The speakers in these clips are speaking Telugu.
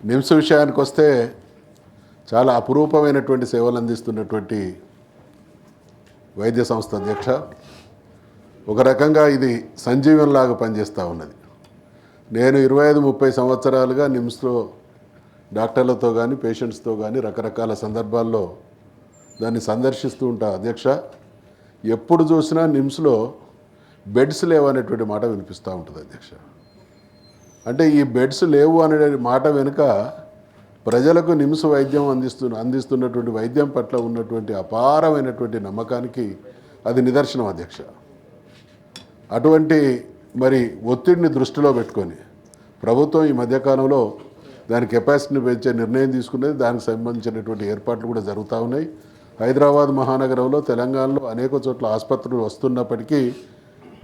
నిమ్స్ విషయానికి వస్తే చాలా అపురూపమైనటువంటి సేవలు అందిస్తున్నటువంటి వైద్య సంస్థ అధ్యక్ష. ఒక రకంగా ఇది సంజీవంలాగా పనిచేస్తూ ఉన్నది. నేను 25-30 సంవత్సరాలుగా నిమ్స్లో డాక్టర్లతో కానీ పేషెంట్స్తో కానీ రకరకాల సందర్భాల్లో దాన్ని సందర్శిస్తూ ఉంటా అధ్యక్ష. ఎప్పుడు చూసినా నిమ్స్లో బెడ్స్ లేవు అనేటువంటి మాట వినిపిస్తూ ఉంటుంది అధ్యక్ష. అంటే ఈ బెడ్స్ లేవు అనే మాట వెనుక ప్రజలకు నిమ్స్ వైద్యం అందిస్తున్నటువంటి వైద్యం పట్ల ఉన్నటువంటి అపారమైనటువంటి నమ్మకానికి అది నిదర్శనం అధ్యక్ష. అటువంటి మరి ఒత్తిడిని దృష్టిలో పెట్టుకొని ప్రభుత్వం ఈ మధ్యకాలంలో దాని కెపాసిటీని పెంచే నిర్ణయం తీసుకున్నది. దానికి సంబంధించినటువంటి ఏర్పాట్లు కూడా జరుగుతూ ఉన్నాయి. హైదరాబాద్ మహానగరంలో, తెలంగాణలో అనేక చోట్ల ఆసుపత్రులు వస్తున్నప్పటికీ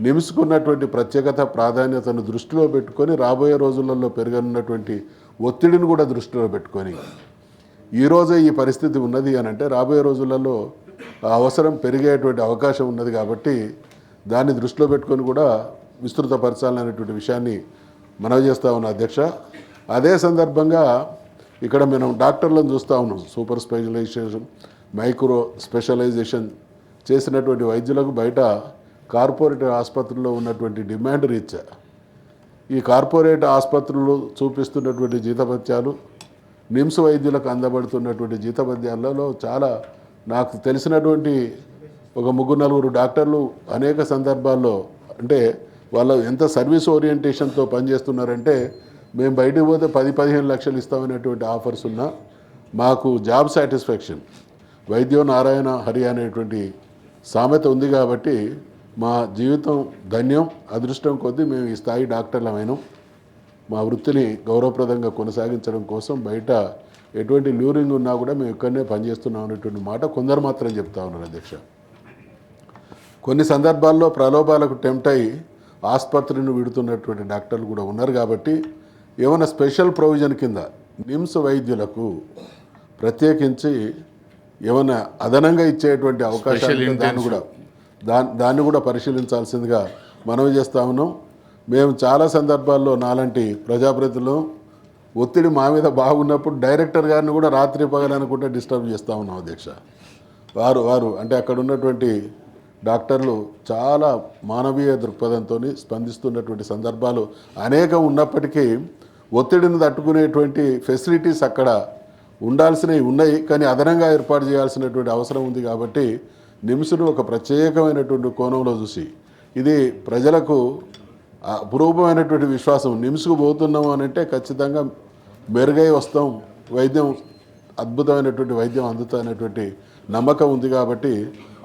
నిమ్స్కున్నటువంటి ప్రత్యేకత ప్రాధాన్యతను దృష్టిలో పెట్టుకొని రాబోయే రోజులలో పెరగనున్నటువంటి ఒత్తిడిని కూడా దృష్టిలో పెట్టుకొని ఈరోజే ఈ పరిస్థితి ఉన్నది అని అంటే రాబోయే రోజులలో ఆ అవసరం పెరిగేటువంటి అవకాశం ఉన్నది. కాబట్టి దాన్ని దృష్టిలో పెట్టుకొని కూడా విస్తృతపరచాలనేటువంటి విషయాన్ని మనవి చేస్తూ ఉన్నాం అధ్యక్ష. అదే సందర్భంగా ఇక్కడ మనం డాక్టర్లను చూస్తూ ఉన్నాం. సూపర్ స్పెషలైజేషన్, మైక్రో స్పెషలైజేషన్ చేసినటువంటి వైద్యులకు బయట కార్పొరేట్ ఆసుపత్రుల్లో ఉన్నటువంటి డిమాండ్ రీత్యా ఈ కార్పొరేట్ ఆసుపత్రులు చూపిస్తున్నటువంటి జీతభత్యాలు, నిమ్స్ వైద్యులకు అందబడుతున్నటువంటి జీతభత్యాలలో చాలా నాకు తెలిసినటువంటి ఒక 3-4 డాక్టర్లు అనేక సందర్భాల్లో అంటే వాళ్ళు ఎంత సర్వీస్ ఓరియంటేషన్తో పనిచేస్తున్నారంటే మేము బయటకు పోతే 10-15 లక్షలు ఇస్తామనేటువంటి ఆఫర్స్ ఉన్నా మాకు జాబ్ సాటిస్ఫాక్షన్ వైద్యో నారాయణ హరి అనేటువంటి సామెత ఉంది. కాబట్టి మా జీవితం ధన్యం, అదృష్టం కొద్దీ మేము ఈ స్థాయి డాక్టర్లమైనాం. మా వృత్తిని గౌరవప్రదంగా కొనసాగించడం కోసం బయట ఎటువంటి ల్యూరింగ్ ఉన్నా కూడా మేము ఇక్కడనే పనిచేస్తున్నాం అనేటువంటి మాట కొందరు మాత్రం చెప్తా ఉన్నారు అధ్యక్ష. కొన్ని సందర్భాల్లో ప్రలోభాలకు టెంప్ట్ అయ్యి ఆసుపత్రిని విడుతున్నటువంటి డాక్టర్లు కూడా ఉన్నారు. కాబట్టి ఏమైనా స్పెషల్ ప్రొవిజన్ కింద నిమ్స్ వైద్యులకు ప్రత్యేకించి ఏమైనా అదనంగా ఇచ్చేటువంటి అవకాశాలు దాన్ని కూడా పరిశీలించాల్సిందిగా మనవి చేస్తూ ఉన్నాం. మేము చాలా సందర్భాల్లో నాలాంటి ప్రజాప్రతినిధులు ఒత్తిడి మా మీద బాగున్నప్పుడు డైరెక్టర్ గారిని కూడా రాత్రి పగలనుకుంటే డిస్టర్బ్ చేస్తూ ఉన్నాం అధ్యక్ష. వారు అంటే అక్కడ ఉన్నటువంటి డాక్టర్లు చాలా మానవీయ దృక్పథంతో స్పందిస్తున్నటువంటి సందర్భాలు అనేకం ఉన్నప్పటికీ ఒత్తిడిని తట్టుకునేటువంటి ఫెసిలిటీస్ అక్కడ ఉండాల్సినవి ఉన్నాయి. కానీ అదనంగా ఏర్పాటు చేయాల్సినటువంటి అవసరం ఉంది. కాబట్టి నిమ్స్ను ఒక ప్రత్యేకమైనటువంటి కోణంలో చూసి ఇది ప్రజలకు అపురూపమైనటువంటి విశ్వాసం. నిమ్స్కు పోతున్నాము అని అంటే ఖచ్చితంగా మెరుగై వస్తాం, వైద్యం అద్భుతమైనటువంటి వైద్యం అందుతాయనేటువంటి నమ్మకం ఉంది. కాబట్టి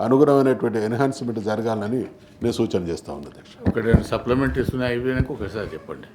అనుగుణమైనటువంటి ఎన్హాన్స్మెంట్ జరగాలని నేను సూచన చేస్తూ ఉన్నాను అధ్యక్ష. ఒకటి సప్లిమెంటరీస్ ఉన్నాయి, అయిపోయినాక ఒకసారి చెప్పండి.